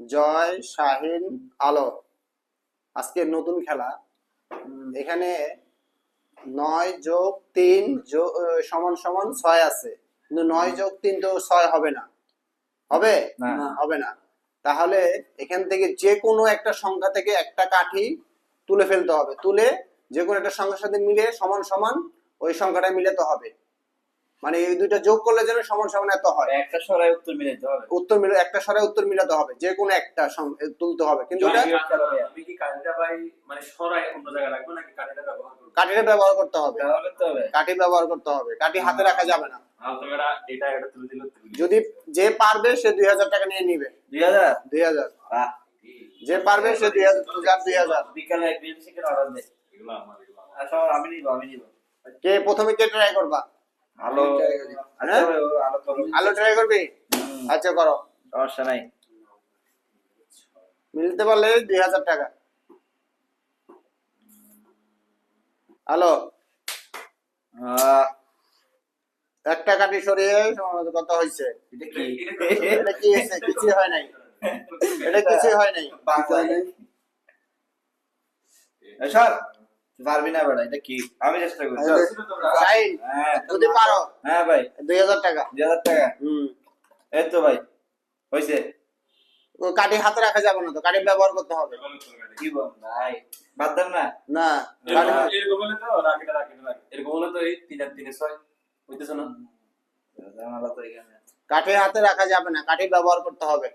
জয়, শাহিন, আলো। আজকে নতুন খেলা। এখানে 9+3 = 6 আছে, কিন্তু 9+3 তো 6 হবে না। হবে? হবে না। তাহলে এখান থেকে যে কোনো একটা সংখ্যা থেকে একটা কাঠি তুলে ফেলতে হবে। তুলে যে কোনো একটা সংখ্যার সাথে মিলে সমান সমান ওই সংখ্যাটা মিলাতে হবে। মানে এই দুইটা যোগ করলে যেন সমান সমান এত হয়। একটা সরায় উত্তর মিলাতে হবে। একটা সরায় উত্তর মিলাতে হবে, যে কোনো একটা তুলতে হবে। কিন্তু এটা আমি কি কাঠিটা ভাই মানে সরায় অন্য জায়গায় রাখবো নাকি কাঠিটা ব্যবহার করব? কাঠিটা ব্যবহার করতে হবে। কাঠি ব্যবহার করতে হবে। কাঠি হাতে রাখা যাবে না। এটা তুলে দিল। যদি যে পারবে সে 2000 টাকা নিয়ে নিবে। 2000 যে পারবে সে 2000 বিকালে গ্রিল চিকেন অর্ডার দে। এগুলো আমার এগুলো। আচ্ছা আমি নিব। কে প্রথমে ট্রাই করবা? আলো আলো ট্রাই করবি? আচ্ছা করো। সমস্যা নাই। মিলতে পারলে 2000 টাকা। আলো একটা কাঠি সরিয়ে কত হয়েছে? এটা কি হয়েছে? কিছুই হয় নাই। এটা কিছুই হয় নাই। স্যার পারবি না বেটা, এটা কি? আমি চেষ্টা করি। যদি পারো। হ্যাঁ ভাই 2000 টাকা। 2000 টাকা। এই তো ভাই হইছে। ও কাঠি হাতে রাখা যাবে না তো, কাঠি ব্যবহার করতে হবে। কি বল ভাই, বাদ দেন না। না এরকম হলে তো রাখি। এরকম হলে তো এই 3 আর 3 6 হইতেছ না। জানালা তো এখানে। কাঠি হাতে রাখা যাবে না, কাঠি ব্যবহার করতে হবে।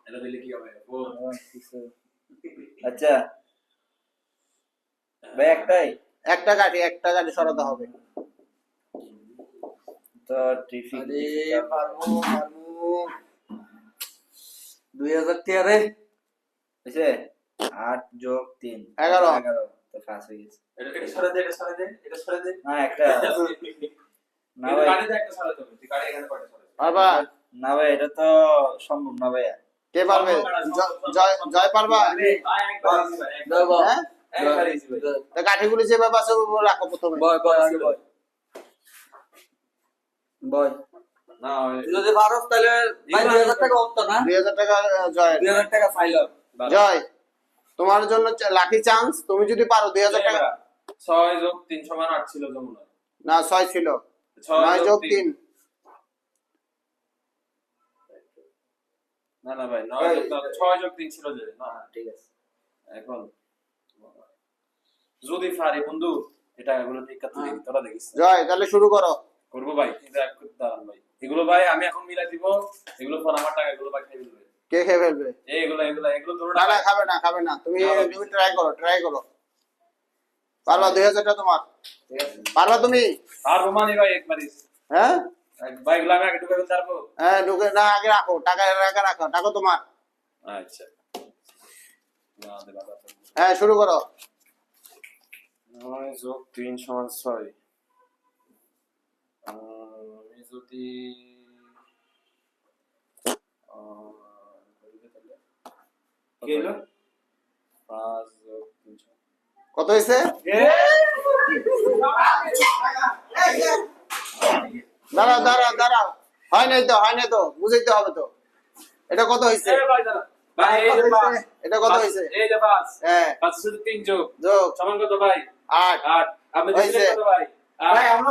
এটা দিলে কি হবে? আচ্ছা ভাই একটা কাঠি সরাতে হবে। তো টিফিন পারবো 2000 টাকা রে হইছে। 8+3 11 তো পাস হয়ে গেছে। এটা সরে দে। না একটা না ভাই, কাটে দে, একটা সরে দে। তুই কাটে এখানে কয়টা সরে? পারবা? না ভাই এটা তো সম্ভব না ভাই। কে পারবে? জয় পারবা? তা কাঠিগুলি যেভাবে আছে রাখো প্রথমে। বয় না যদি ভারত তাহলে 2000 টাকা হতো না। 2000 টাকা জয়। 2000 টাকা ফাইল। জয় তোমার জন্য লাকি চান্স। তুমি যদি পারো 2000 টাকা। 6+3 = 8 ছিল যমুনা। না 6 ছিল। 9+3 না ভাই 6+3 ছিল যে। না ঠিক আছে। এখন যদি পারি বন্ধু এটা এগুলো ঠিক কথা দেখি, তোরা দেখিস। জয় তাহলে শুরু করো। করবো ভাই, কিন্তু এক করতে দাঁড়ান ভাই। এগুলো ভাই আমি এখন মিলাই দিব। এগুলো পর আমার টাকা, এগুলো ভাই খেয়ে ফেলবে। কে খেয়ে ফেলবে? এগুলো ধরো না খাবে না। তুমি ট্রাই করো। পারবা? 2000 টাকা তোমার। পারবা তুমি? আর রোমানি ভাই একবারই। হ্যাঁ ভাই এগুলো আমি আগে ঢুকে ফেলতে পারবো? হ্যাঁ ঢুকে না, আগে রাখো টাকা। টাকা তোমার। আচ্ছা না দে বাবা। হ্যাঁ শুরু করো। 9+3 = 6। আমি যদি কি হলো? 5+3 কত হয়েছে? দাঁড়াও। হয় নাই তো বুঝাইতে হবে তো। এটা কত হয়েছে? ভাই এই যে 5। এটা কত হয়েছে? এই যে 5। হ্যাঁ 5 এর সাথে 3 যোগ যোগ সমান কত ভাই? 8। আমি দিলে কত ভাই? ভাই আমরা